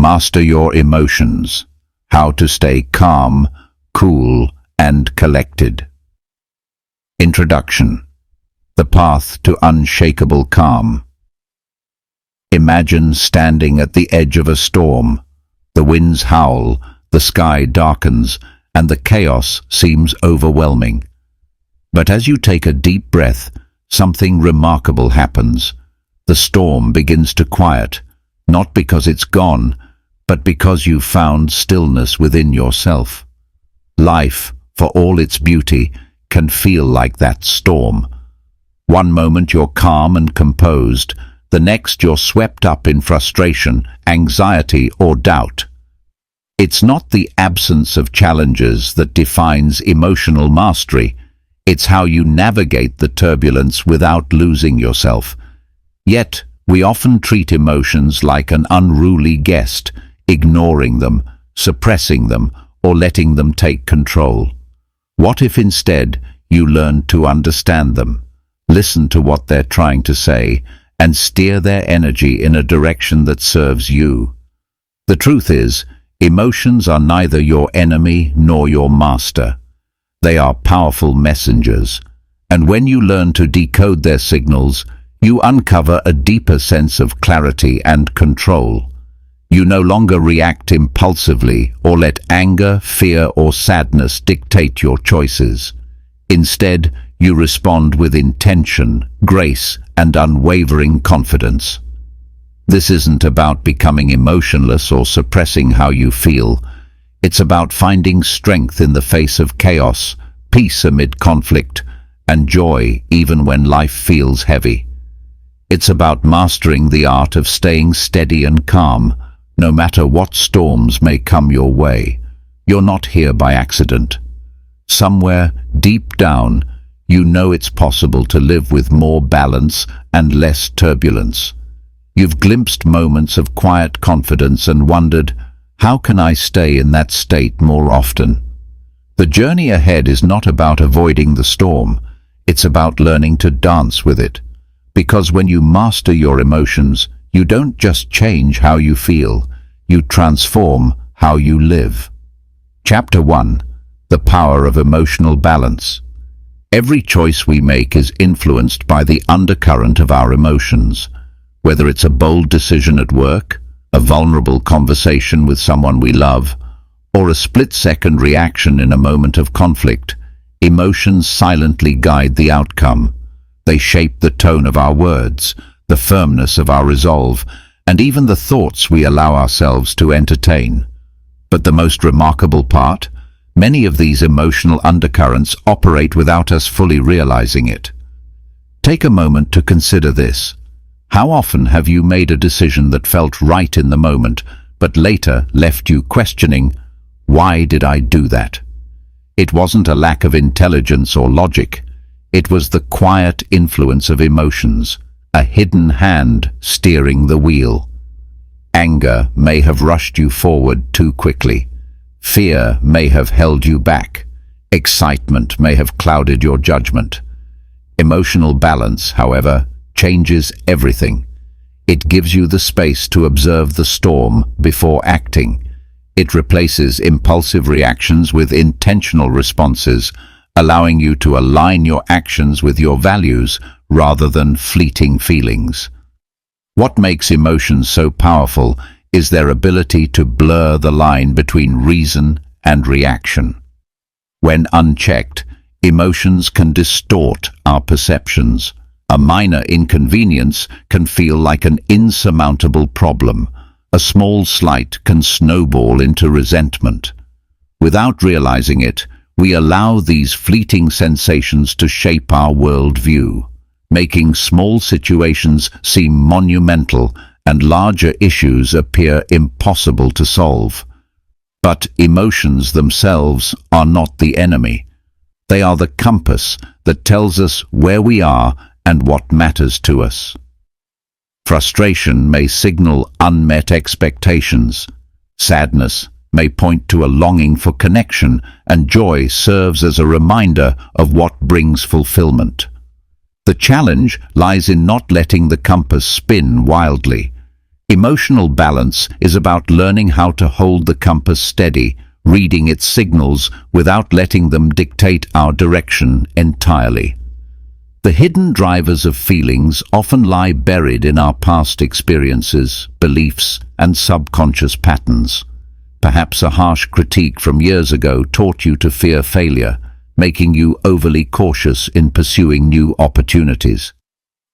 Master your emotions. How to stay calm, cool, and collected. Introduction. The path to unshakable calm. Imagine standing at the edge of a storm. The winds howl, the sky darkens, and the chaos seems overwhelming. But as you take a deep breath, something remarkable happens. The storm begins to quiet, not because it's gone, but because you've found stillness within yourself. Life, for all its beauty, can feel like that storm. One moment you're calm and composed, the next you're swept up in frustration, anxiety, or doubt. It's not the absence of challenges that defines emotional mastery. It's how you navigate the turbulence without losing yourself. Yet, we often treat emotions like an unruly guest, ignoring them, suppressing them, or letting them take control. What if instead you learned to understand them, listen to what they're trying to say, and steer their energy in a direction that serves you? The truth is, emotions are neither your enemy nor your master. They are powerful messengers, and when you learn to decode their signals, you uncover a deeper sense of clarity and control. You no longer react impulsively or let anger, fear, or sadness dictate your choices. Instead, you respond with intention, grace, and unwavering confidence. This isn't about becoming emotionless or suppressing how you feel. It's about finding strength in the face of chaos, peace amid conflict, and joy even when life feels heavy. It's about mastering the art of staying steady and calm, no matter what storms may come your way. You're not here by accident. Somewhere, deep down, you know it's possible to live with more balance and less turbulence. You've glimpsed moments of quiet confidence and wondered, how can I stay in that state more often? The journey ahead is not about avoiding the storm. It's about learning to dance with it. Because when you master your emotions, you don't just change how you feel, you transform how you live. Chapter 1. The Power of Emotional Balance. Every choice we make is influenced by the undercurrent of our emotions. Whether it's a bold decision at work, a vulnerable conversation with someone we love, or a split-second reaction in a moment of conflict, emotions silently guide the outcome. They shape the tone of our words, the firmness of our resolve, and even the thoughts we allow ourselves to entertain. But the most remarkable part, many of these emotional undercurrents operate without us fully realizing it. Take a moment to consider this. How often have you made a decision that felt right in the moment, but later left you questioning, why did I do that? It wasn't a lack of intelligence or logic. It was the quiet influence of emotions, a hidden hand steering the wheel. Anger may have rushed you forward too quickly. Fear may have held you back. Excitement may have clouded your judgment. Emotional balance, however, changes everything. It gives you the space to observe the storm before acting. It replaces impulsive reactions with intentional responses, allowing you to align your actions with your values rather than fleeting feelings. What makes emotions so powerful is their ability to blur the line between reason and reaction. When unchecked, emotions can distort our perceptions. A minor inconvenience can feel like an insurmountable problem. A small slight can snowball into resentment. Without realizing it, we allow these fleeting sensations to shape our worldview, making small situations seem monumental and larger issues appear impossible to solve. But emotions themselves are not the enemy. They are the compass that tells us where we are and what matters to us. Frustration may signal unmet expectations. Sadness may point to a longing for connection, and joy serves as a reminder of what brings fulfillment. The challenge lies in not letting the compass spin wildly. Emotional balance is about learning how to hold the compass steady, reading its signals without letting them dictate our direction entirely. The hidden drivers of feelings often lie buried in our past experiences, beliefs, and subconscious patterns. Perhaps a harsh critique from years ago taught you to fear failure, making you overly cautious in pursuing new opportunities.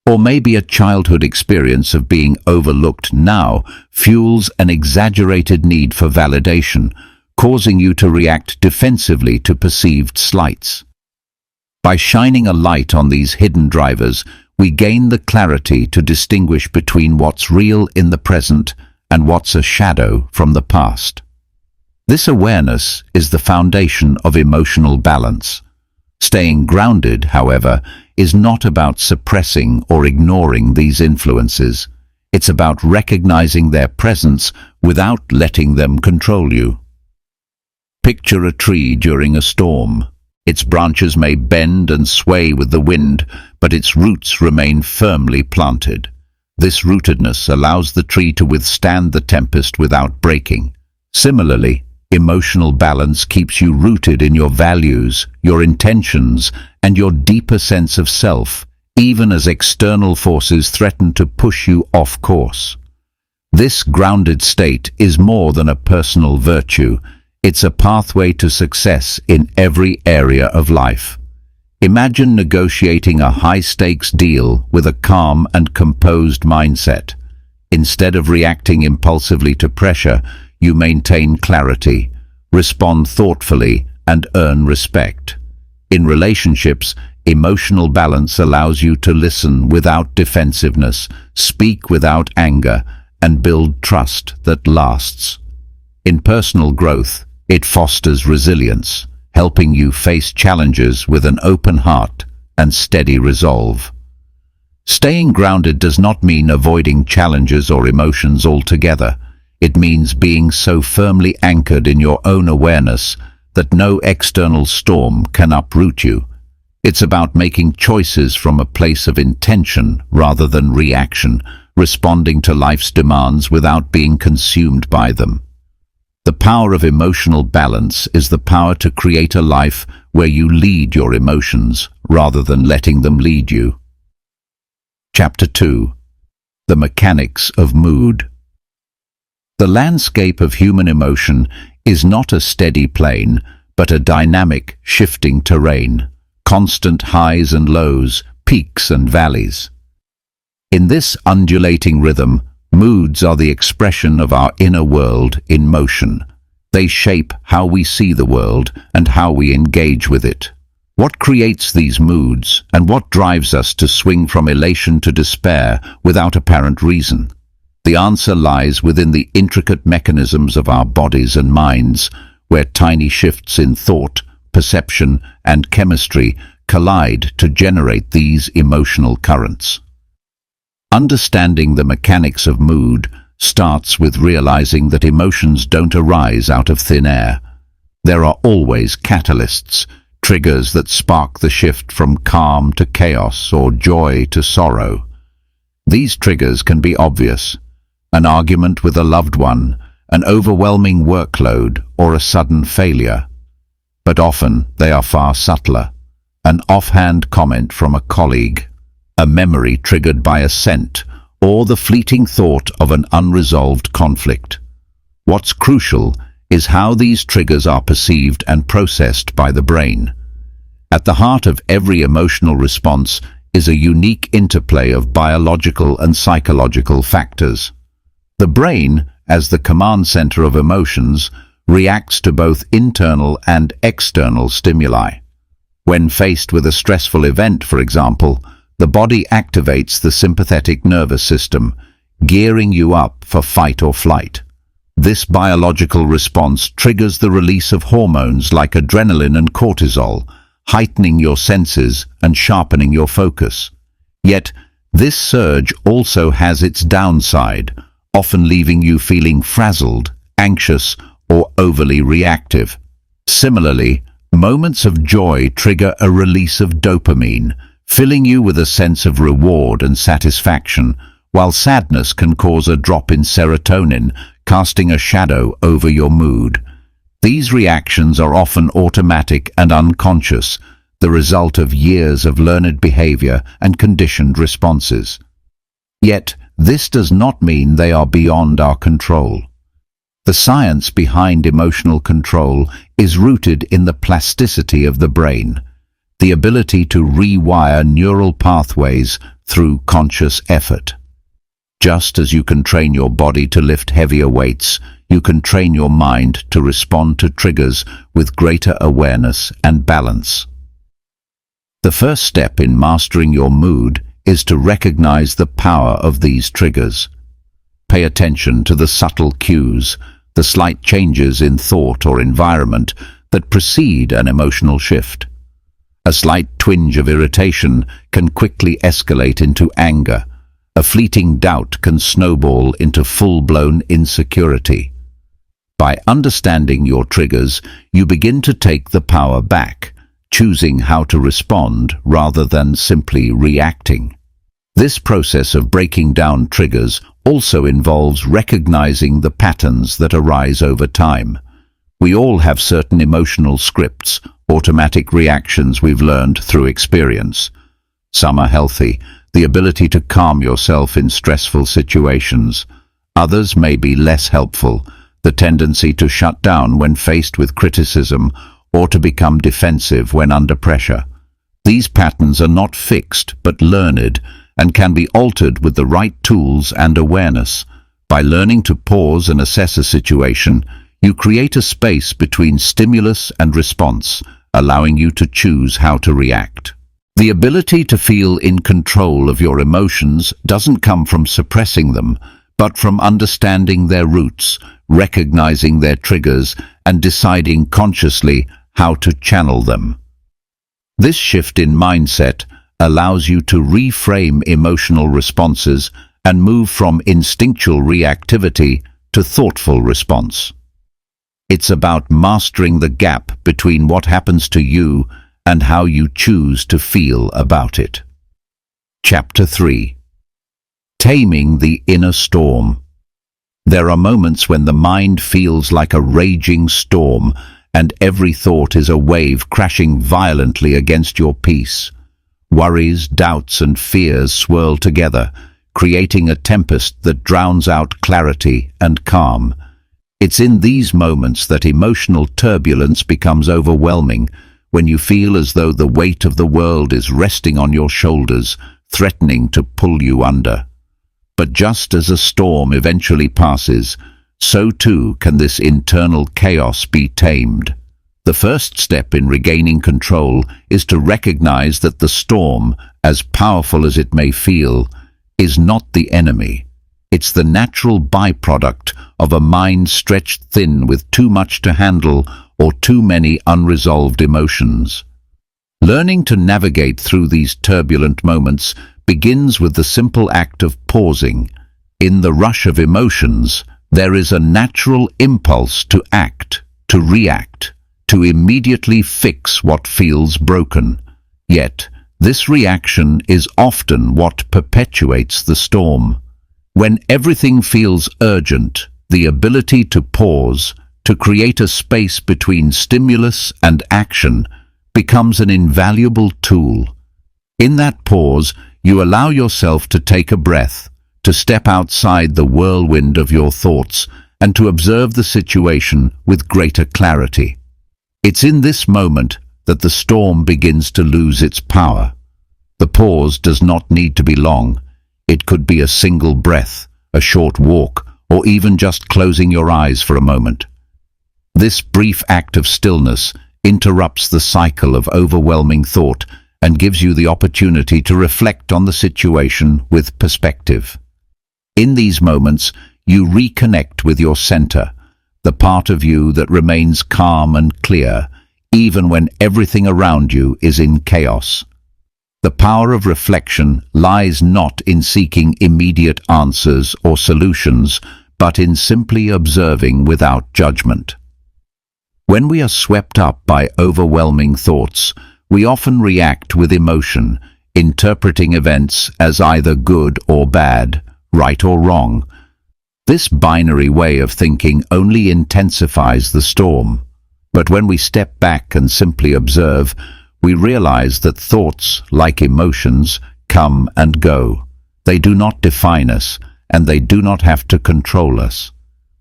Or maybe a childhood experience of being overlooked now fuels an exaggerated need for validation, causing you to react defensively to perceived slights. By shining a light on these hidden drivers, we gain the clarity to distinguish between what's real in the present and what's a shadow from the past. This awareness is the foundation of emotional balance. Staying grounded, however, is not about suppressing or ignoring these influences. It's about recognizing their presence without letting them control you. Picture a tree during a storm. Its branches may bend and sway with the wind, but its roots remain firmly planted. This rootedness allows the tree to withstand the tempest without breaking. Similarly, emotional balance keeps you rooted in your values, your intentions, and your deeper sense of self, even as external forces threaten to push you off course. This grounded state is more than a personal virtue. It's a pathway to success in every area of life. Imagine negotiating a high-stakes deal with a calm and composed mindset. Instead of reacting impulsively to pressure, you maintain clarity, respond thoughtfully, and earn respect. In relationships, emotional balance allows you to listen without defensiveness, speak without anger, and build trust that lasts. In personal growth, it fosters resilience, helping you face challenges with an open heart and steady resolve. Staying grounded does not mean avoiding challenges or emotions altogether. It means being so firmly anchored in your own awareness that no external storm can uproot you. It's about making choices from a place of intention rather than reaction, responding to life's demands without being consumed by them. The power of emotional balance is the power to create a life where you lead your emotions rather than letting them lead you. Chapter 2. The Mechanics of Mood. The landscape of human emotion is not a steady plane, but a dynamic, shifting terrain, constant highs and lows, peaks and valleys. In this undulating rhythm, moods are the expression of our inner world in motion. They shape how we see the world and how we engage with it. What creates these moods, and what drives us to swing from elation to despair without apparent reason? The answer lies within the intricate mechanisms of our bodies and minds, where tiny shifts in thought, perception, and chemistry collide to generate these emotional currents. Understanding the mechanics of mood starts with realizing that emotions don't arise out of thin air. There are always catalysts, triggers that spark the shift from calm to chaos or joy to sorrow. These triggers can be obvious: an argument with a loved one, an overwhelming workload, or a sudden failure. But often they are far subtler: an offhand comment from a colleague, a memory triggered by a scent, or the fleeting thought of an unresolved conflict. What's crucial is how these triggers are perceived and processed by the brain. At the heart of every emotional response is a unique interplay of biological and psychological factors. The brain, as the command center of emotions, reacts to both internal and external stimuli. When faced with a stressful event, for example, the body activates the sympathetic nervous system, gearing you up for fight or flight. This biological response triggers the release of hormones like adrenaline and cortisol, heightening your senses and sharpening your focus. Yet, this surge also has its downside, often leaving you feeling frazzled, anxious, or overly reactive. Similarly, moments of joy trigger a release of dopamine, filling you with a sense of reward and satisfaction, while sadness can cause a drop in serotonin, casting a shadow over your mood. These reactions are often automatic and unconscious, the result of years of learned behavior and conditioned responses. Yet, this does not mean they are beyond our control. The science behind emotional control is rooted in the plasticity of the brain, the ability to rewire neural pathways through conscious effort. Just as you can train your body to lift heavier weights, you can train your mind to respond to triggers with greater awareness and balance. The first step in mastering your mood is to recognize the power of these triggers. Pay attention to the subtle cues, the slight changes in thought or environment that precede an emotional shift. A slight twinge of irritation can quickly escalate into anger. A fleeting doubt can snowball into full-blown insecurity. By understanding your triggers, you begin to take the power back, choosing how to respond rather than simply reacting. This process of breaking down triggers also involves recognizing the patterns that arise over time. We all have certain emotional scripts, automatic reactions we've learned through experience. Some are healthy, the ability to calm yourself in stressful situations. Others may be less helpful, the tendency to shut down when faced with criticism or to become defensive when under pressure. These patterns are not fixed but learned and can be altered with the right tools and awareness. By learning to pause and assess a situation, you create a space between stimulus and response, allowing you to choose how to react. The ability to feel in control of your emotions doesn't come from suppressing them, but from understanding their roots, recognizing their triggers, and deciding consciously how to channel them. This shift in mindset allows you to reframe emotional responses and move from instinctual reactivity to thoughtful response. It's about mastering the gap between what happens to you and how you choose to feel about it. Chapter 3. Taming the Inner Storm. There are moments when the mind feels like a raging storm and every thought is a wave crashing violently against your peace. Worries, doubts, and fears swirl together, creating a tempest that drowns out clarity and calm. It's in these moments that emotional turbulence becomes overwhelming, when you feel as though the weight of the world is resting on your shoulders, threatening to pull you under. But just as a storm eventually passes, so too can this internal chaos be tamed. The first step in regaining control is to recognize that the storm, as powerful as it may feel, is not the enemy. It's the natural byproduct of a mind stretched thin with too much to handle or too many unresolved emotions. Learning to navigate through these turbulent moments begins with the simple act of pausing. In the rush of emotions, there is a natural impulse to act, to react, to immediately fix what feels broken. Yet, this reaction is often what perpetuates the storm. When everything feels urgent, the ability to pause, to create a space between stimulus and action, becomes an invaluable tool. In that pause, you allow yourself to take a breath, to step outside the whirlwind of your thoughts, and to observe the situation with greater clarity. It's in this moment that the storm begins to lose its power. The pause does not need to be long. It could be a single breath, a short walk, or even just closing your eyes for a moment. This brief act of stillness interrupts the cycle of overwhelming thought and gives you the opportunity to reflect on the situation with perspective. In these moments, you reconnect with your center, the part of you that remains calm and clear, even when everything around you is in chaos. The power of reflection lies not in seeking immediate answers or solutions, but in simply observing without judgment. When we are swept up by overwhelming thoughts, we often react with emotion, interpreting events as either good or bad, right or wrong. This binary way of thinking only intensifies the storm. But when we step back and simply observe, we realize that thoughts, like emotions, come and go. They do not define us, and they do not have to control us.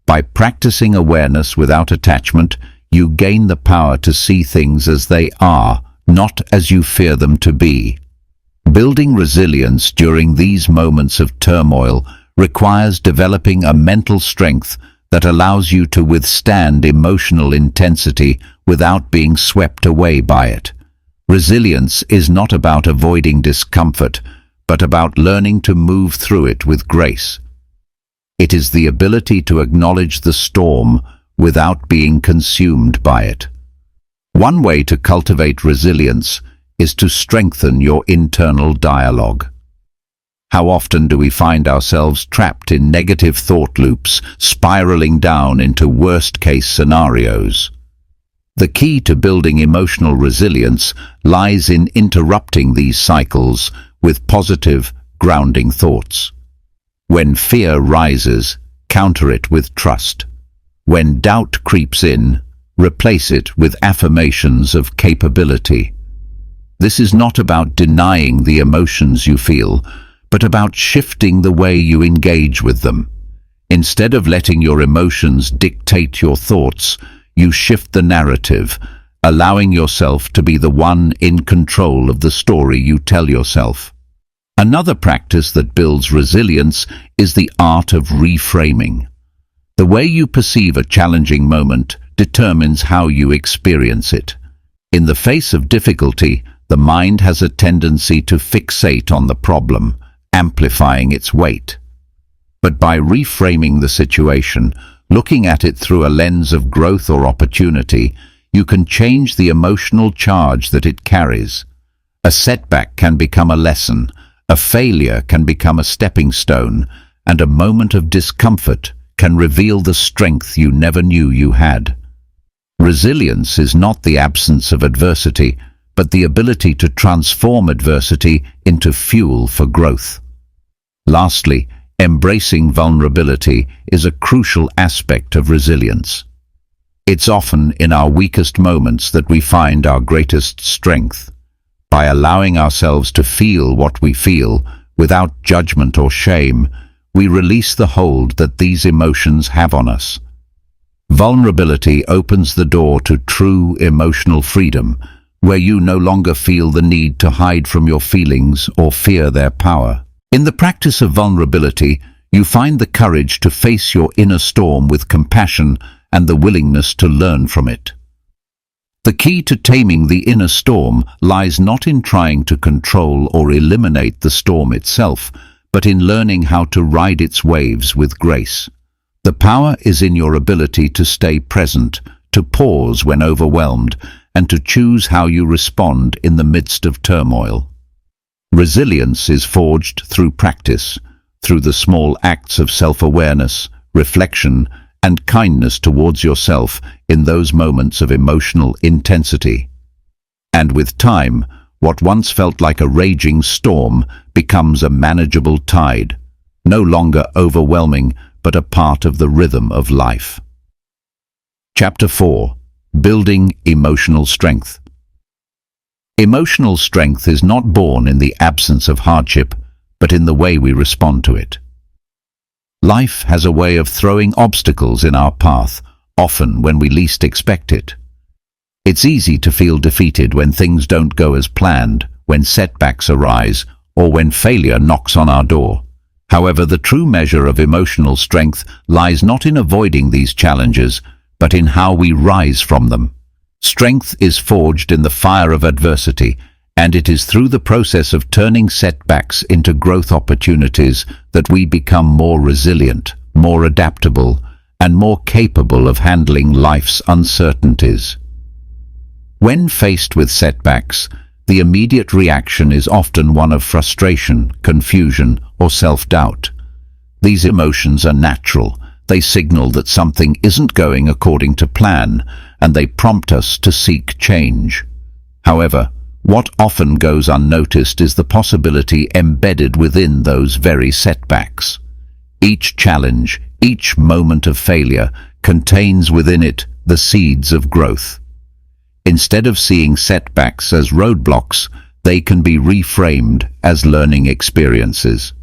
By practicing awareness without attachment, you gain the power to see things as they are, not as you fear them to be. Building resilience during these moments of turmoil requires developing a mental strength that allows you to withstand emotional intensity without being swept away by it. Resilience is not about avoiding discomfort, but about learning to move through it with grace. It is the ability to acknowledge the storm without being consumed by it. One way to cultivate resilience is to strengthen your internal dialogue. How often do we find ourselves trapped in negative thought loops, spiraling down into worst-case scenarios? The key to building emotional resilience lies in interrupting these cycles with positive, grounding thoughts. When fear rises, counter it with trust. When doubt creeps in, replace it with affirmations of capability. This is not about denying the emotions you feel, but about shifting the way you engage with them. Instead of letting your emotions dictate your thoughts, you shift the narrative, allowing yourself to be the one in control of the story you tell yourself. Another practice that builds resilience is the art of reframing. The way you perceive a challenging moment determines how you experience it. In the face of difficulty, the mind has a tendency to fixate on the problem, amplifying its weight. But by reframing the situation, looking at it through a lens of growth or opportunity, you can change the emotional charge that it carries. A setback can become a lesson, a failure can become a stepping stone, and a moment of discomfort can reveal the strength you never knew you had. Resilience is not the absence of adversity, but the ability to transform adversity into fuel for growth. Lastly, embracing vulnerability is a crucial aspect of resilience. It's often in our weakest moments that we find our greatest strength. By allowing ourselves to feel what we feel, without judgment or shame, we release the hold that these emotions have on us. Vulnerability opens the door to true emotional freedom, where you no longer feel the need to hide from your feelings or fear their power. In the practice of vulnerability, you find the courage to face your inner storm with compassion and the willingness to learn from it. The key to taming the inner storm lies not in trying to control or eliminate the storm itself, but in learning how to ride its waves with grace. The power is in your ability to stay present, to pause when overwhelmed, and to choose how you respond in the midst of turmoil. Resilience is forged through practice, through the small acts of self-awareness, reflection, and kindness towards yourself in those moments of emotional intensity. And with time, what once felt like a raging storm becomes a manageable tide, no longer overwhelming, but a part of the rhythm of life. Chapter 4. Building emotional strength. Emotional strength is not born in the absence of hardship, but in the way we respond to it. Life has a way of throwing obstacles in our path, often when we least expect it. It's easy to feel defeated when things don't go as planned, when setbacks arise, or when failure knocks on our door. However, the true measure of emotional strength lies not in avoiding these challenges, but in how we rise from them. Strength is forged in the fire of adversity, and it is through the process of turning setbacks into growth opportunities that we become more resilient, more adaptable, and more capable of handling life's uncertainties. When faced with setbacks, the immediate reaction is often one of frustration, confusion, or self-doubt. These emotions are natural. They signal that something isn't going according to plan, and they prompt us to seek change. However, what often goes unnoticed is the possibility embedded within those very setbacks. Each challenge, each moment of failure, contains within it the seeds of growth. Instead of seeing setbacks as roadblocks, they can be reframed as learning experiences.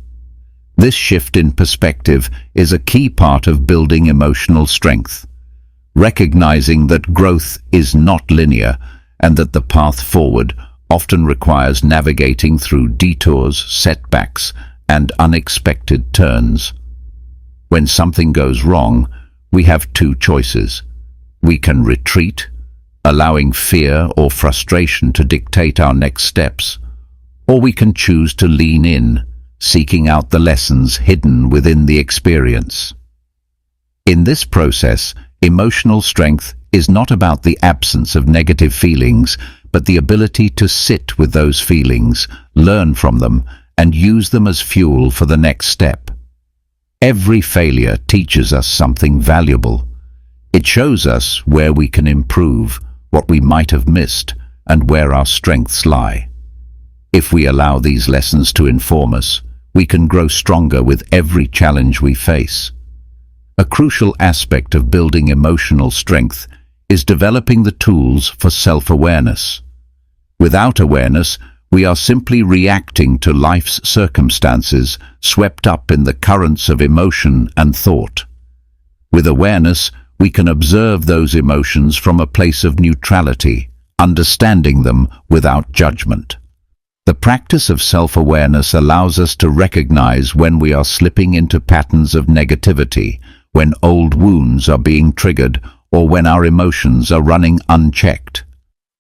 This shift in perspective is a key part of building emotional strength, recognizing that growth is not linear and that the path forward often requires navigating through detours, setbacks, and unexpected turns. When something goes wrong, we have two choices. We can retreat, allowing fear or frustration to dictate our next steps, or we can choose to lean in, seeking out the lessons hidden within the experience. In this process, emotional strength is not about the absence of negative feelings, but the ability to sit with those feelings, learn from them, and use them as fuel for the next step. Every failure teaches us something valuable. It shows us where we can improve, what we might have missed, and where our strengths lie. If we allow these lessons to inform us, we can grow stronger with every challenge we face. A crucial aspect of building emotional strength is developing the tools for self-awareness. Without awareness, we are simply reacting to life's circumstances, swept up in the currents of emotion and thought. With awareness, we can observe those emotions from a place of neutrality, understanding them without judgment. The practice of self-awareness allows us to recognize when we are slipping into patterns of negativity, when old wounds are being triggered, or when our emotions are running unchecked.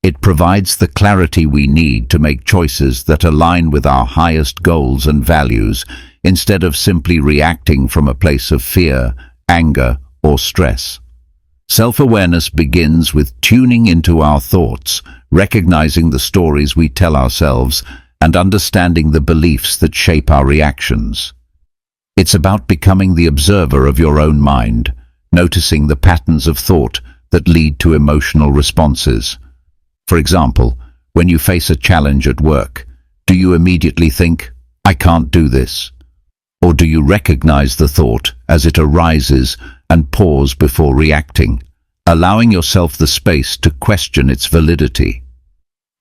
It provides the clarity we need to make choices that align with our highest goals and values, instead of simply reacting from a place of fear, anger, or stress. Self-awareness begins with tuning into our thoughts, recognizing the stories we tell ourselves, and understanding the beliefs that shape our reactions. It's about becoming the observer of your own mind, noticing the patterns of thought that lead to emotional responses. For example, when you face a challenge at work, do you immediately think, "I can't do this"? Or do you recognize the thought as it arises and pause before reacting, allowing yourself the space to question its validity?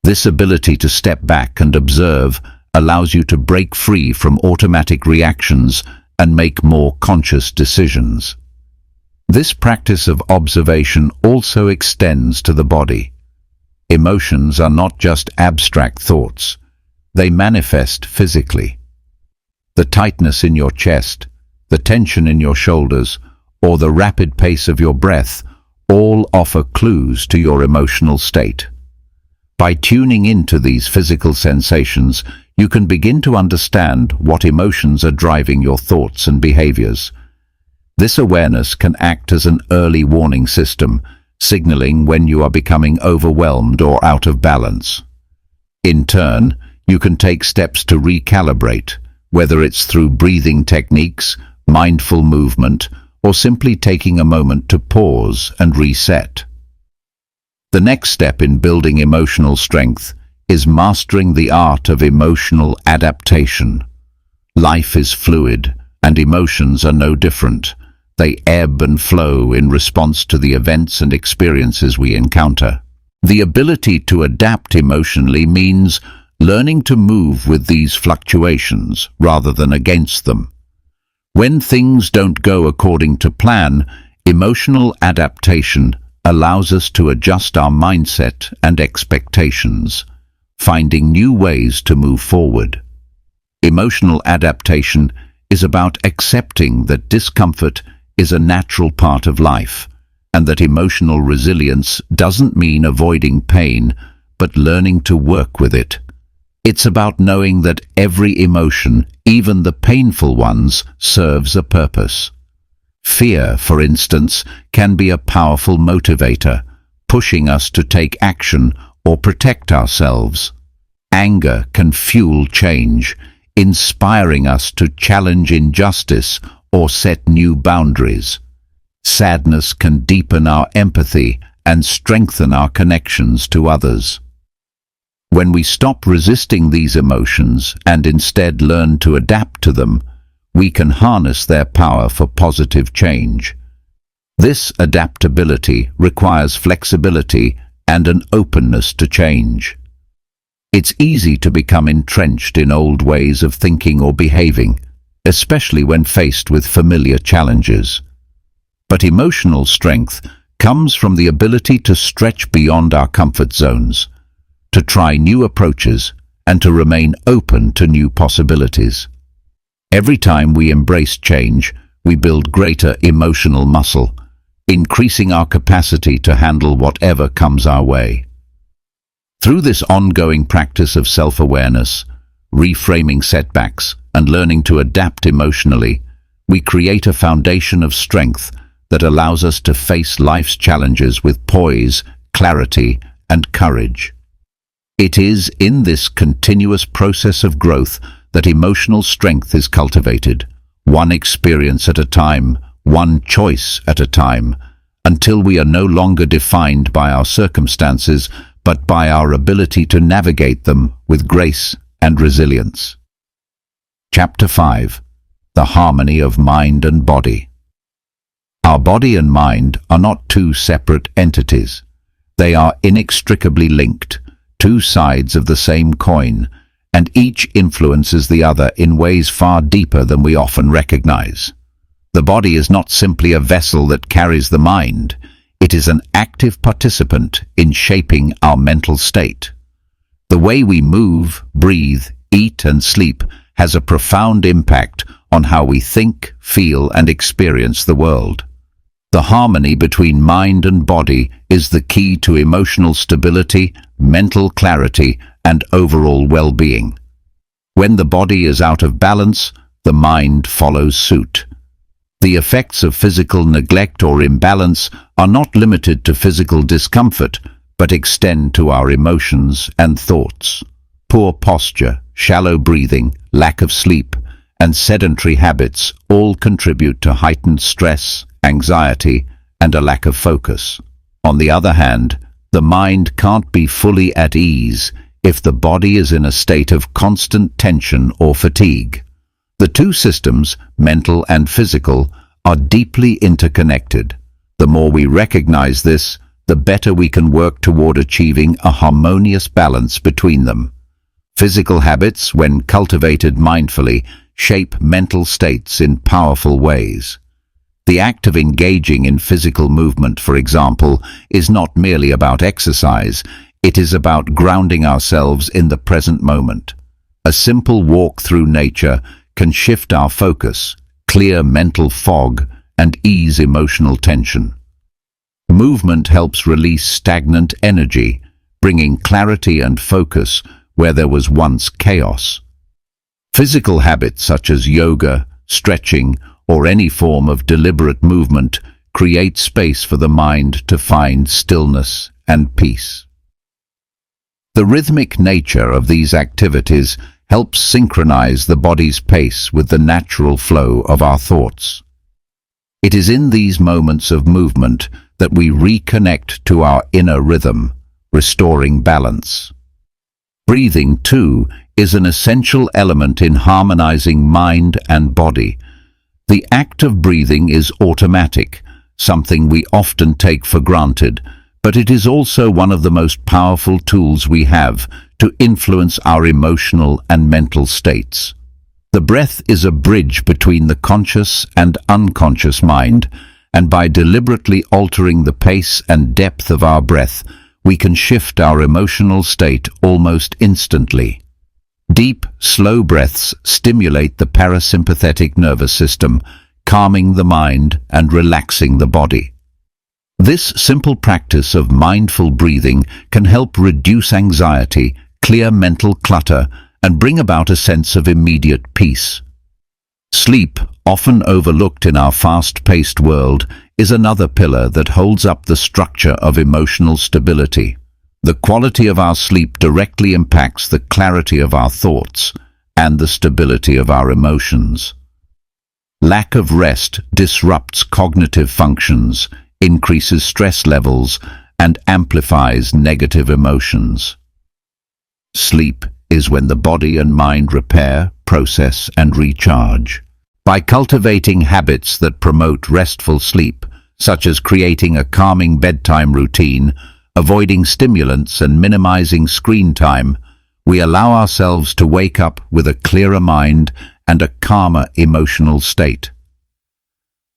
This ability to step back and observe allows you to break free from automatic reactions and make more conscious decisions. This practice of observation also extends to the body. Emotions are not just abstract thoughts. They manifest physically. The tightness in your chest, the tension in your shoulders, or the rapid pace of your breath all offer clues to your emotional state. By tuning into these physical sensations, you can begin to understand what emotions are driving your thoughts and behaviors. This awareness can act as an early warning system, signaling when you are becoming overwhelmed or out of balance. In turn, you can take steps to recalibrate, whether it's through breathing techniques, mindful movement, or simply taking a moment to pause and reset. The next step in building emotional strength is mastering the art of emotional adaptation. Life is fluid, and emotions are no different. They ebb and flow in response to the events and experiences we encounter. The ability to adapt emotionally means learning to move with these fluctuations rather than against them. When things don't go according to plan, emotional adaptation allows us to adjust our mindset and expectations, finding new ways to move forward. Emotional adaptation is about accepting that discomfort is a natural part of life, and that emotional resilience doesn't mean avoiding pain, but learning to work with it. It's about knowing that every emotion, even the painful ones, serves a purpose. Fear, for instance, can be a powerful motivator, pushing us to take action or protect ourselves. Anger can fuel change, inspiring us to challenge injustice or set new boundaries. Sadness can deepen our empathy and strengthen our connections to others. When we stop resisting these emotions and instead learn to adapt to them, we can harness their power for positive change. This adaptability requires flexibility and an openness to change. It's easy to become entrenched in old ways of thinking or behaving, especially when faced with familiar challenges. But emotional strength comes from the ability to stretch beyond our comfort zones, to try new approaches, and to remain open to new possibilities. Every time we embrace change, we build greater emotional muscle, increasing our capacity to handle whatever comes our way. Through this ongoing practice of self-awareness, reframing setbacks, and learning to adapt emotionally, we create a foundation of strength that allows us to face life's challenges with poise, clarity, and courage. It is in this continuous process of growth that emotional strength is cultivated, one experience at a time, one choice at a time, until we are no longer defined by our circumstances, but by our ability to navigate them with grace and resilience. Chapter 5. The Harmony of Mind and Body. Our body and mind are not two separate entities. They are inextricably linked, two sides of the same coin, and each influences the other in ways far deeper than we often recognize. The body is not simply a vessel that carries the mind. It is an active participant in shaping our mental state. The way we move, breathe, eat, and sleep has a profound impact on how we think, feel, and experience the world. The harmony between mind and body is the key to emotional stability, mental clarity, and overall well-being. When the body is out of balance, the mind follows suit. The effects of physical neglect or imbalance are not limited to physical discomfort, but extend to our emotions and thoughts. Poor posture, shallow breathing, lack of sleep, and sedentary habits all contribute to heightened stress, anxiety, and a lack of focus. On the other hand, the mind can't be fully at ease if the body is in a state of constant tension or fatigue. The two systems, mental and physical, are deeply interconnected. The more we recognize this, the better we can work toward achieving a harmonious balance between them. Physical habits, when cultivated mindfully, shape mental states in powerful ways. The act of engaging in physical movement, for example, is not merely about exercise, it is about grounding ourselves in the present moment. A simple walk through nature can shift our focus, clear mental fog, and ease emotional tension. Movement helps release stagnant energy, bringing clarity and focus where there was once chaos. Physical habits such as yoga, stretching, or any form of deliberate movement create space for the mind to find stillness and peace. The rhythmic nature of these activities helps synchronize the body's pace with the natural flow of our thoughts. It is in these moments of movement that we reconnect to our inner rhythm, restoring balance. Breathing, too, is an essential element in harmonizing mind and body. The act of breathing is automatic, something we often take for granted, but it is also one of the most powerful tools we have to influence our emotional and mental states. The breath is a bridge between the conscious and unconscious mind, and by deliberately altering the pace and depth of our breath, we can shift our emotional state almost instantly. Deep, slow breaths stimulate the parasympathetic nervous system, calming the mind and relaxing the body. This simple practice of mindful breathing can help reduce anxiety, clear mental clutter, and bring about a sense of immediate peace. Sleep, often overlooked in our fast-paced world, is another pillar that holds up the structure of emotional stability. The quality of our sleep directly impacts the clarity of our thoughts and the stability of our emotions. Lack of rest disrupts cognitive functions, increases stress levels, and amplifies negative emotions. Sleep is when the body and mind repair, process, and recharge. By cultivating habits that promote restful sleep, such as creating a calming bedtime routine, avoiding stimulants and minimizing screen time, we allow ourselves to wake up with a clearer mind and a calmer emotional state.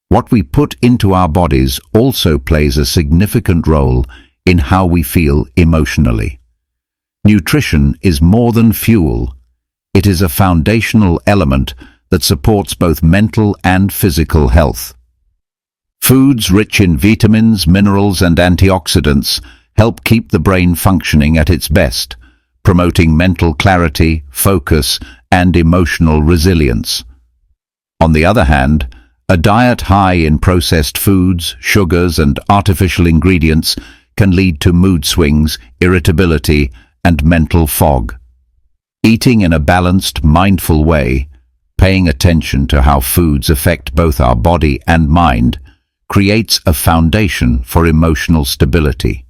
What we put into our bodies also plays a significant role in how we feel emotionally. Nutrition is more than fuel. It is a foundational element that supports both mental and physical health. Foods rich in vitamins, minerals, and antioxidants help keep the brain functioning at its best, promoting mental clarity, focus, and emotional resilience. On the other hand, a diet high in processed foods, sugars, and artificial ingredients can lead to mood swings, irritability, and mental fog. Eating in a balanced, mindful way, paying attention to how foods affect both our body and mind, creates a foundation for emotional stability.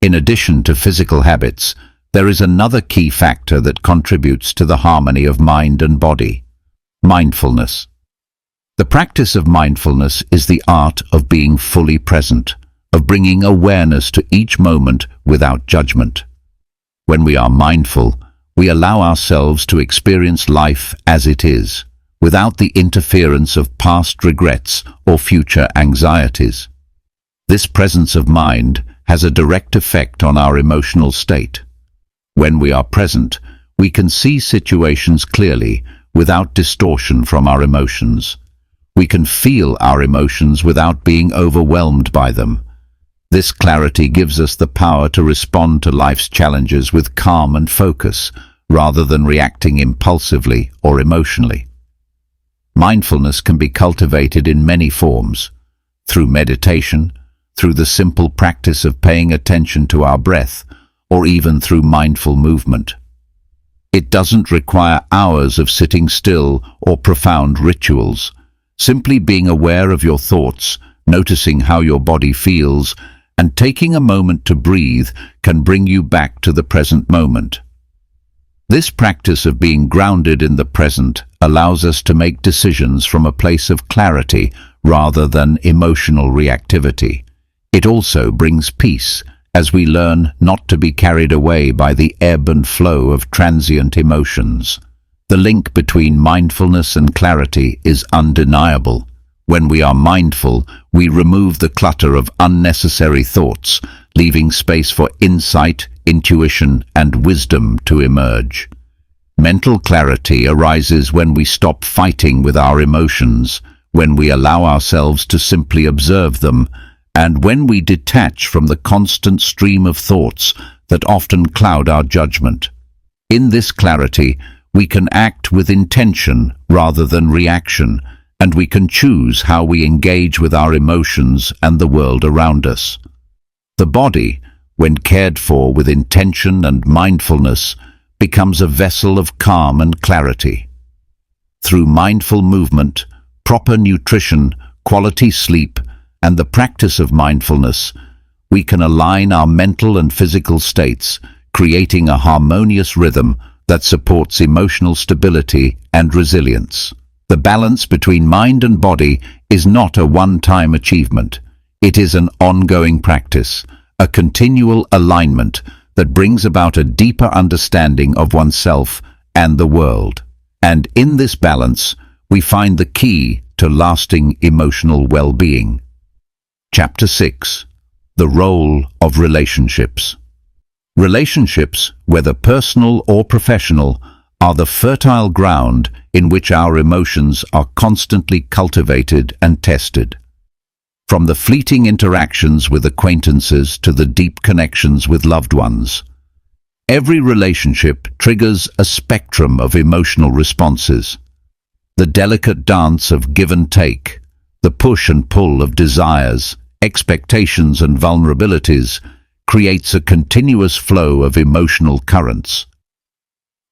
In addition to physical habits, there is another key factor that contributes to the harmony of mind and body: mindfulness. The practice of mindfulness is the art of being fully present, of bringing awareness to each moment without judgment. When we are mindful, we allow ourselves to experience life as it is, without the interference of past regrets or future anxieties. This presence of mind has a direct effect on our emotional state. When we are present, we can see situations clearly without distortion from our emotions. We can feel our emotions without being overwhelmed by them. This clarity gives us the power to respond to life's challenges with calm and focus, rather than reacting impulsively or emotionally. Mindfulness can be cultivated in many forms: through meditation, through the simple practice of paying attention to our breath, or even through mindful movement. It doesn't require hours of sitting still or profound rituals. Simply being aware of your thoughts, noticing how your body feels, and taking a moment to breathe can bring you back to the present moment. This practice of being grounded in the present allows us to make decisions from a place of clarity rather than emotional reactivity. It also brings peace, as we learn not to be carried away by the ebb and flow of transient emotions. The link between mindfulness and clarity is undeniable. When we are mindful, we remove the clutter of unnecessary thoughts, leaving space for insight, intuition, and wisdom to emerge. Mental clarity arises when we stop fighting with our emotions, when we allow ourselves to simply observe them, and when we detach from the constant stream of thoughts that often cloud our judgment. In this clarity, we can act with intention rather than reaction, and we can choose how we engage with our emotions and the world around us. The body, when cared for with intention and mindfulness, becomes a vessel of calm and clarity. Through mindful movement, proper nutrition, quality sleep, and the practice of mindfulness, we can align our mental and physical states, creating a harmonious rhythm that supports emotional stability and resilience. The balance between mind and body is not a one-time achievement. It is an ongoing practice, a continual alignment that brings about a deeper understanding of oneself and the world. And in this balance, we find the key to lasting emotional well-being. Chapter 6. The Role of Relationships. Relationships, whether personal or professional, are the fertile ground in which our emotions are constantly cultivated and tested. From the fleeting interactions with acquaintances to the deep connections with loved ones, every relationship triggers a spectrum of emotional responses. The delicate dance of give and take, the push and pull of desires, expectations and vulnerabilities, creates a continuous flow of emotional currents.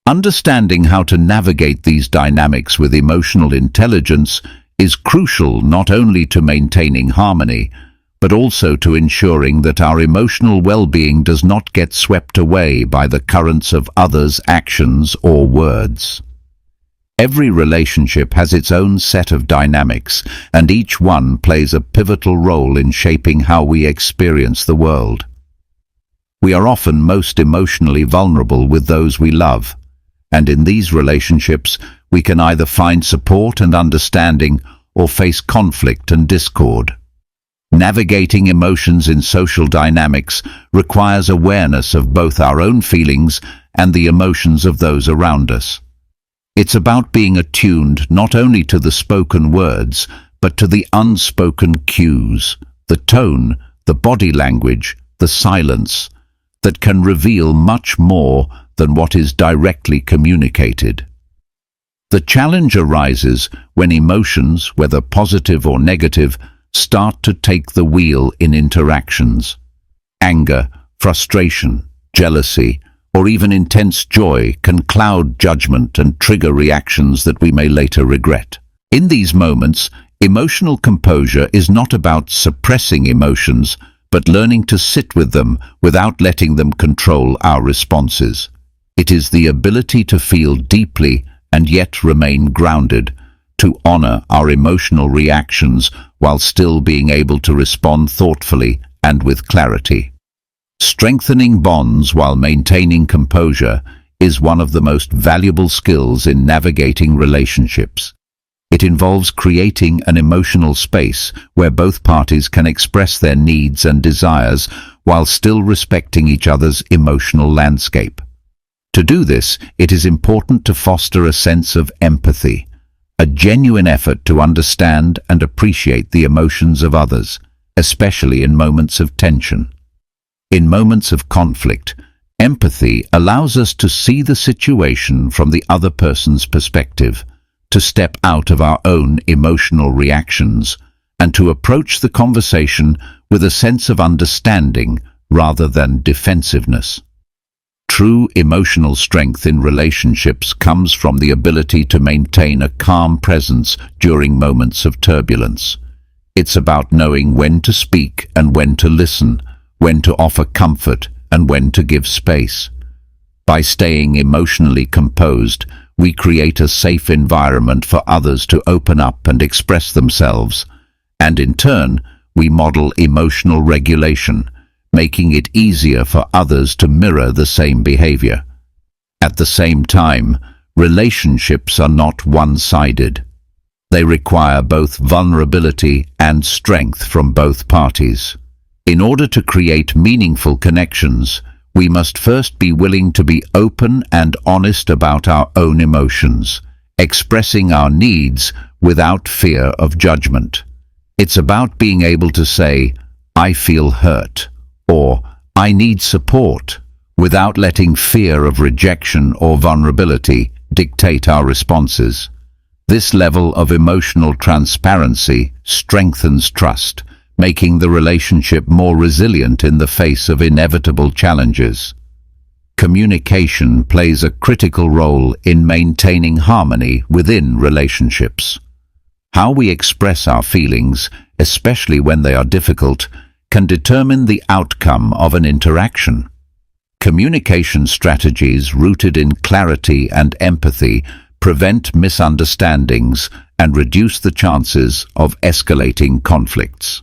Understanding how to navigate these dynamics with emotional intelligence is crucial not only to maintaining harmony, but also to ensuring that our emotional well-being does not get swept away by the currents of others' actions or words. Every relationship has its own set of dynamics, and each one plays a pivotal role in shaping how we experience the world. We are often most emotionally vulnerable with those we love, and in these relationships we can either find support and understanding or face conflict and discord. Navigating emotions in social dynamics requires awareness of both our own feelings and the emotions of those around us. It's about being attuned not only to the spoken words, but to the unspoken cues, the tone, the body language, the silence, that can reveal much more than what is directly communicated. The challenge arises when emotions, whether positive or negative, start to take the wheel in interactions. Anger, frustration, jealousy, or even intense joy can cloud judgment and trigger reactions that we may later regret. In these moments, emotional composure is not about suppressing emotions, but learning to sit with them without letting them control our responses. It is the ability to feel deeply and yet remain grounded, to honor our emotional reactions while still being able to respond thoughtfully and with clarity. Strengthening bonds while maintaining composure is one of the most valuable skills in navigating relationships. It involves creating an emotional space where both parties can express their needs and desires while still respecting each other's emotional landscape. To do this, it is important to foster a sense of empathy, a genuine effort to understand and appreciate the emotions of others, especially in moments of tension. In moments of conflict, empathy allows us to see the situation from the other person's perspective, to step out of our own emotional reactions, and to approach the conversation with a sense of understanding rather than defensiveness. True emotional strength in relationships comes from the ability to maintain a calm presence during moments of turbulence. It's about knowing when to speak and when to listen, when to offer comfort and when to give space. By staying emotionally composed, we create a safe environment for others to open up and express themselves, and in turn, we model emotional regulation, making it easier for others to mirror the same behavior. At the same time, relationships are not one-sided. They require both vulnerability and strength from both parties. In order to create meaningful connections, we must first be willing to be open and honest about our own emotions, expressing our needs without fear of judgment. It's about being able to say, "I feel hurt," or "I need support," without letting fear of rejection or vulnerability dictate our responses. This level of emotional transparency strengthens trust, making the relationship more resilient in the face of inevitable challenges. Communication plays a critical role in maintaining harmony within relationships. How we express our feelings, especially when they are difficult, can determine the outcome of an interaction. Communication strategies rooted in clarity and empathy prevent misunderstandings and reduce the chances of escalating conflicts.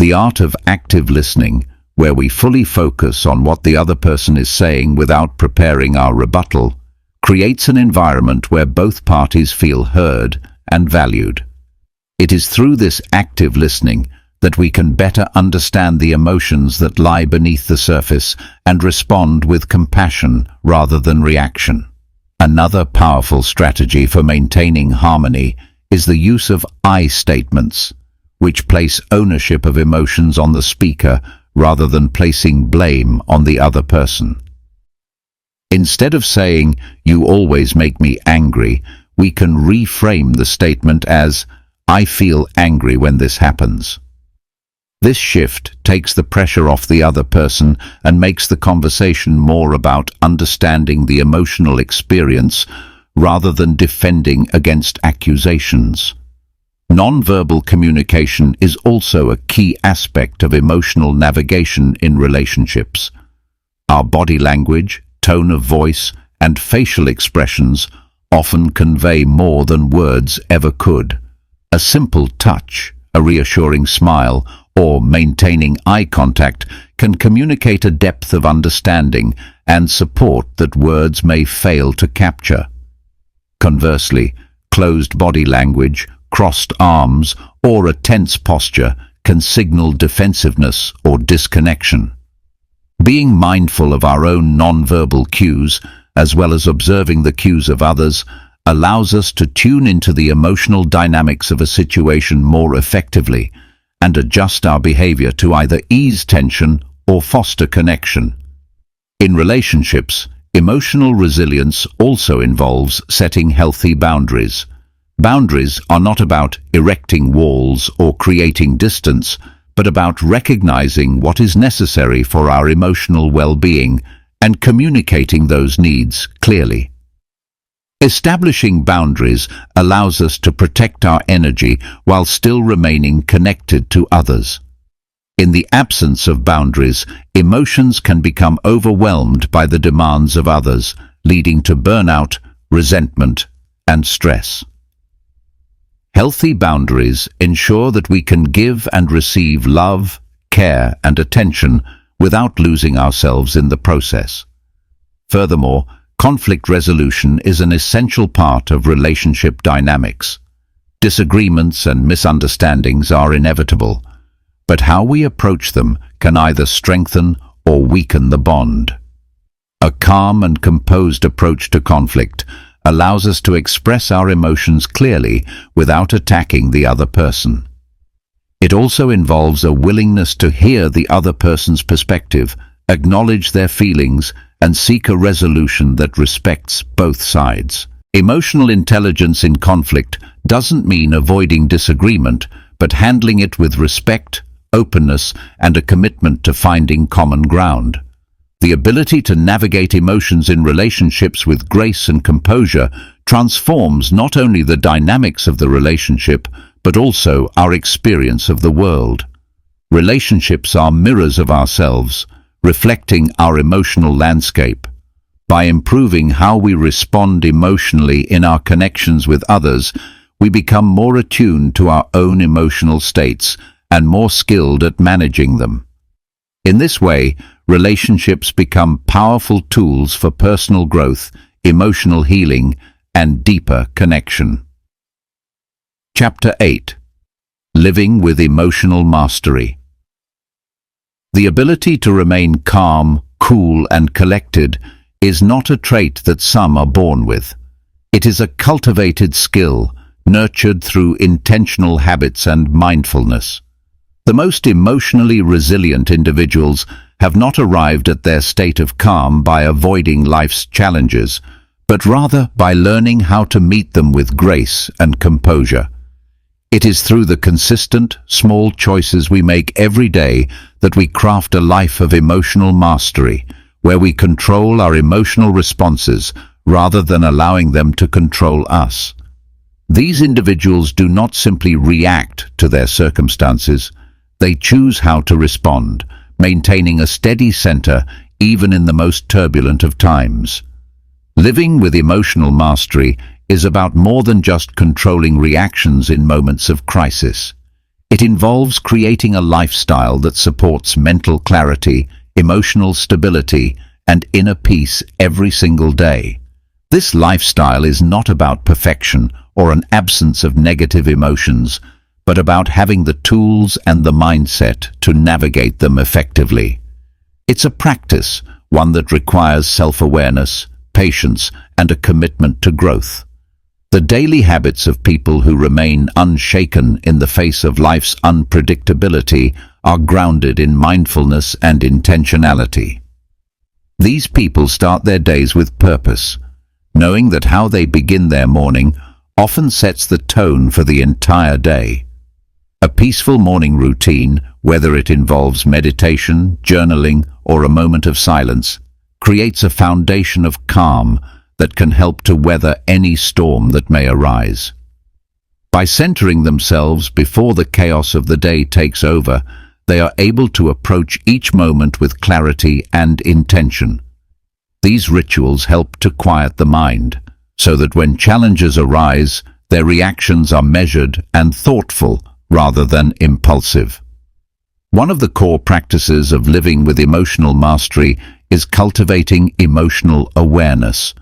The art of active listening, where we fully focus on what the other person is saying without preparing our rebuttal, creates an environment where both parties feel heard and valued. It is through this active listening that we can better understand the emotions that lie beneath the surface and respond with compassion rather than reaction. Another powerful strategy for maintaining harmony is the use of I statements, which place ownership of emotions on the speaker rather than placing blame on the other person. Instead of saying, "You always make me angry," we can reframe the statement as, "I feel angry when this happens." This shift takes the pressure off the other person and makes the conversation more about understanding the emotional experience rather than defending against accusations. Nonverbal communication is also a key aspect of emotional navigation in relationships. Our body language, tone of voice, and facial expressions often convey more than words ever could. A simple touch, a reassuring smile, or maintaining eye contact can communicate a depth of understanding and support that words may fail to capture. Conversely, closed body language, crossed arms, or a tense posture can signal defensiveness or disconnection. Being mindful of our own non-verbal cues, as well as observing the cues of others, allows us to tune into the emotional dynamics of a situation more effectively and adjust our behavior to either ease tension or foster connection. In relationships, emotional resilience also involves setting healthy boundaries. Boundaries are not about erecting walls or creating distance, but about recognizing what is necessary for our emotional well-being and communicating those needs clearly. Establishing boundaries allows us to protect our energy while still remaining connected to others. In the absence of boundaries, emotions can become overwhelmed by the demands of others, leading to burnout, resentment, and stress. Healthy boundaries ensure that we can give and receive love, care, and attention without losing ourselves in the process. Furthermore, conflict resolution is an essential part of relationship dynamics. Disagreements and misunderstandings are inevitable, but how we approach them can either strengthen or weaken the bond. A calm and composed approach to conflict allows us to express our emotions clearly without attacking the other person. It also involves a willingness to hear the other person's perspective, acknowledge their feelings, and seek a resolution that respects both sides. Emotional intelligence in conflict doesn't mean avoiding disagreement, but handling it with respect, openness, and a commitment to finding common ground. The ability to navigate emotions in relationships with grace and composure transforms not only the dynamics of the relationship, but also our experience of the world. Relationships are mirrors of ourselves, reflecting our emotional landscape. By improving how we respond emotionally in our connections with others, we become more attuned to our own emotional states and more skilled at managing them. In this way, relationships become powerful tools for personal growth, emotional healing, and deeper connection. Chapter 8. Living with Emotional Mastery. The ability to remain calm, cool, and collected is not a trait that some are born with. It is a cultivated skill, nurtured through intentional habits and mindfulness. The most emotionally resilient individuals have not arrived at their state of calm by avoiding life's challenges, but rather by learning how to meet them with grace and composure. It is through the consistent, small choices we make every day that we craft a life of emotional mastery, where we control our emotional responses rather than allowing them to control us. These individuals do not simply react to their circumstances, they choose how to respond, maintaining a steady center even in the most turbulent of times. Living with emotional mastery is about more than just controlling reactions in moments of crisis. It involves creating a lifestyle that supports mental clarity, emotional stability, and inner peace every single day. This lifestyle is not about perfection or an absence of negative emotions, but about having the tools and the mindset to navigate them effectively. It's a practice, one that requires self-awareness, patience, and a commitment to growth. The daily habits of people who remain unshaken in the face of life's unpredictability are grounded in mindfulness and intentionality. These people start their days with purpose, knowing that how they begin their morning often sets the tone for the entire day. A peaceful morning routine, whether it involves meditation, journaling, or a moment of silence, creates a foundation of calm that can help to weather any storm that may arise. By centering themselves before the chaos of the day takes over, they are able to approach each moment with clarity and intention. These rituals help to quiet the mind, so that when challenges arise, their reactions are measured and thoughtful rather than impulsive. One of the core practices of living with emotional mastery is cultivating emotional awareness.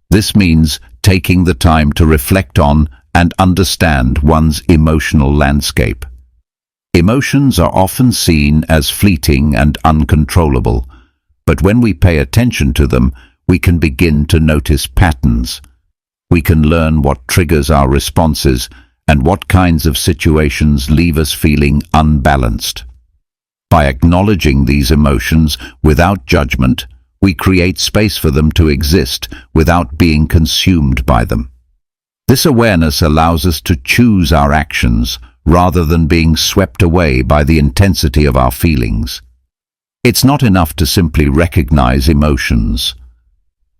This means taking the time to reflect on and understand one's emotional landscape. Emotions are often seen as fleeting and uncontrollable, but when we pay attention to them, we can begin to notice patterns. We can learn what triggers our responses and what kinds of situations leave us feeling unbalanced. By acknowledging these emotions without judgment, we create space for them to exist without being consumed by them. This awareness allows us to choose our actions rather than being swept away by the intensity of our feelings. It's not enough to simply recognize emotions.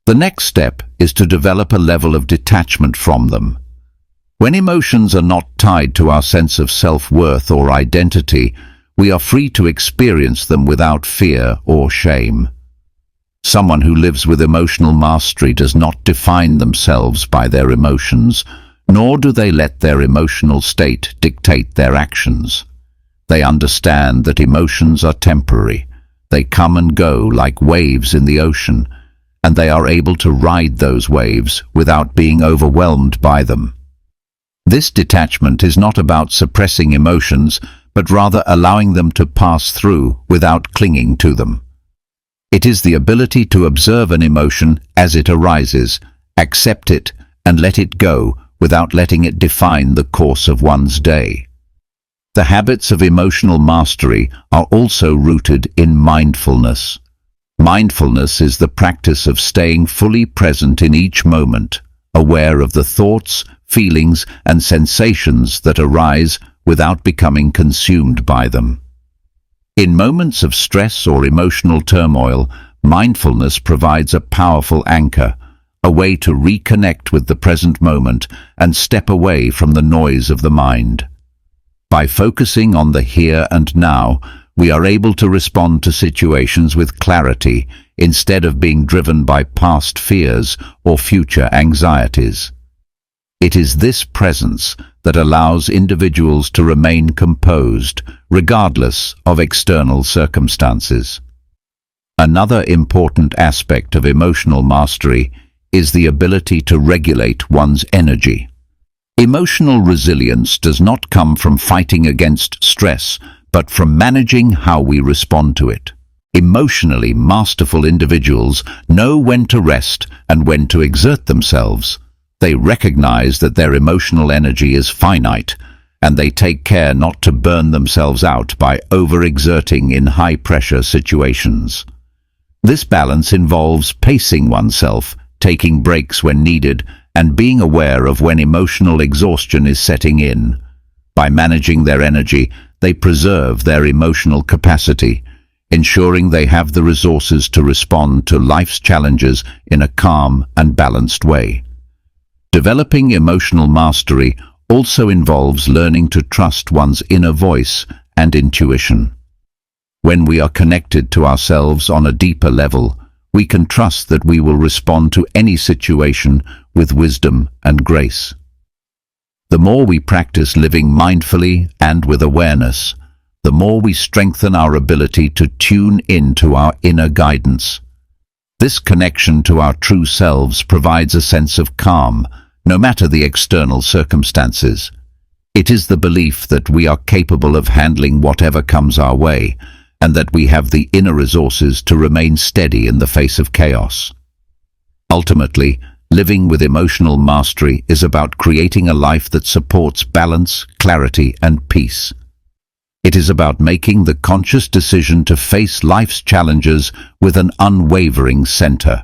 The next step is to develop a level of detachment from them. When emotions are not tied to our sense of self-worth or identity, we are free to experience them without fear or shame. Someone who lives with emotional mastery does not define themselves by their emotions, nor do they let their emotional state dictate their actions. They understand that emotions are temporary. They come and go like waves in the ocean, and they are able to ride those waves without being overwhelmed by them. This detachment is not about suppressing emotions, but rather allowing them to pass through without clinging to them. It is the ability to observe an emotion as it arises, accept it, and let it go without letting it define the course of one's day. The habits of emotional mastery are also rooted in mindfulness. Mindfulness is the practice of staying fully present in each moment, aware of the thoughts, feelings, and sensations that arise without becoming consumed by them. In moments of stress or emotional turmoil, mindfulness provides a powerful anchor, a way to reconnect with the present moment and step away from the noise of the mind. By focusing on the here and now, we are able to respond to situations with clarity instead of being driven by past fears or future anxieties. It is this presence that allows individuals to remain composed, regardless of external circumstances. Another important aspect of emotional mastery is the ability to regulate one's energy. Emotional resilience does not come from fighting against stress, but from managing how we respond to it. Emotionally masterful individuals know when to rest and when to exert themselves. They recognize that their emotional energy is finite, and they take care not to burn themselves out by overexerting in high-pressure situations. This balance involves pacing oneself, taking breaks when needed, and being aware of when emotional exhaustion is setting in. By managing their energy, they preserve their emotional capacity, ensuring they have the resources to respond to life's challenges in a calm and balanced way. Developing emotional mastery also involves learning to trust one's inner voice and intuition. When we are connected to ourselves on a deeper level, we can trust that we will respond to any situation with wisdom and grace. The more we practice living mindfully and with awareness, the more we strengthen our ability to tune into our inner guidance. This connection to our true selves provides a sense of calm, no matter the external circumstances. It is the belief that we are capable of handling whatever comes our way, and that we have the inner resources to remain steady in the face of chaos. Ultimately, living with emotional mastery is about creating a life that supports balance, clarity, and peace. It is about making the conscious decision to face life's challenges with an unwavering center.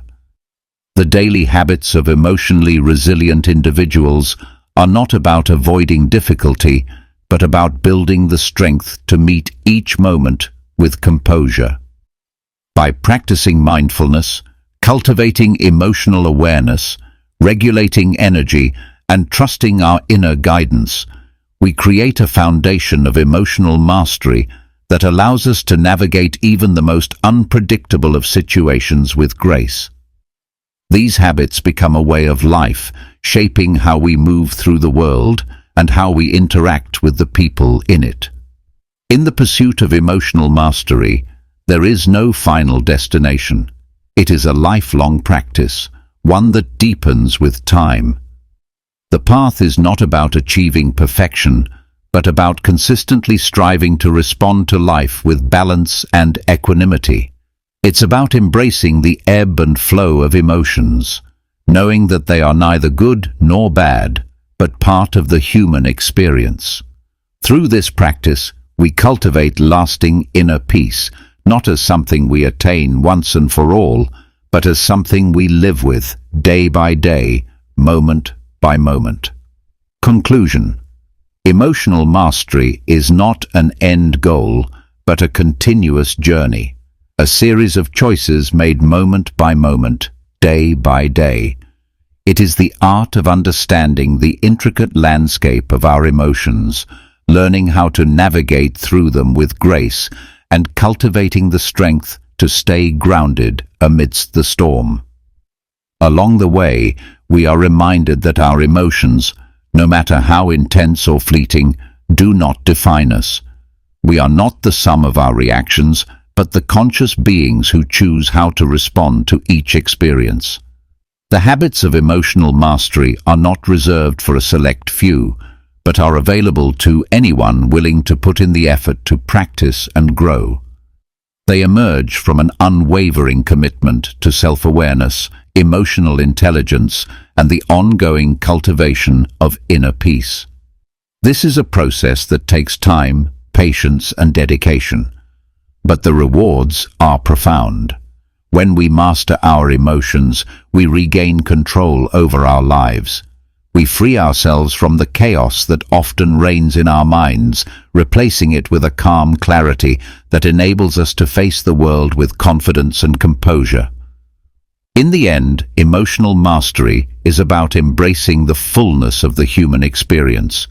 The daily habits of emotionally resilient individuals are not about avoiding difficulty, but about building the strength to meet each moment with composure. By practicing mindfulness, cultivating emotional awareness, regulating energy, and trusting our inner guidance, we create a foundation of emotional mastery that allows us to navigate even the most unpredictable of situations with grace. These habits become a way of life, shaping how we move through the world and how we interact with the people in it. In the pursuit of emotional mastery, there is no final destination. It is a lifelong practice, one that deepens with time. The path is not about achieving perfection, but about consistently striving to respond to life with balance and equanimity. It's about embracing the ebb and flow of emotions, knowing that they are neither good nor bad, but part of the human experience. Through this practice, we cultivate lasting inner peace, not as something we attain once and for all, but as something we live with day by day, moment by moment. Conclusion. Emotional mastery is not an end goal, but a continuous journey, a series of choices made moment by moment, day by day. It is the art of understanding the intricate landscape of our emotions, learning how to navigate through them with grace, and cultivating the strength to stay grounded amidst the storm. Along the way, we are reminded that our emotions, no matter how intense or fleeting, do not define us. We are not the sum of our reactions, but the conscious beings who choose how to respond to each experience. The habits of emotional mastery are not reserved for a select few, but are available to anyone willing to put in the effort to practice and grow. They emerge from an unwavering commitment to self-awareness, emotional intelligence, and the ongoing cultivation of inner peace. This is a process that takes time, patience, and dedication. But the rewards are profound. When we master our emotions, we regain control over our lives. We free ourselves from the chaos that often reigns in our minds, replacing it with a calm clarity that enables us to face the world with confidence and composure. In the end, emotional mastery is about embracing the fullness of the human experience.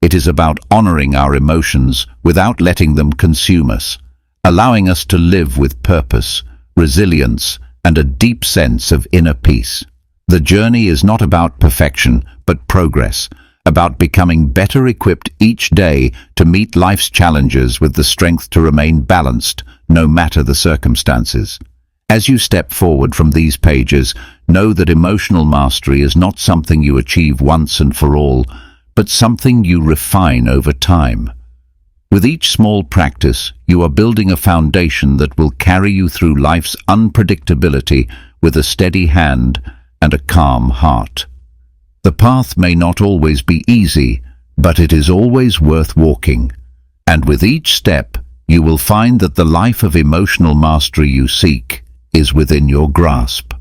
It is about honoring our emotions without letting them consume us, allowing us to live with purpose, resilience, and a deep sense of inner peace. The journey is not about perfection, but progress, about becoming better equipped each day to meet life's challenges with the strength to remain balanced, no matter the circumstances. As you step forward from these pages, know that emotional mastery is not something you achieve once and for all, but something you refine over time. With each small practice, you are building a foundation that will carry you through life's unpredictability with a steady hand and a calm heart. The path may not always be easy, but it is always worth walking. And with each step, you will find that the life of emotional mastery you seek is within your grasp.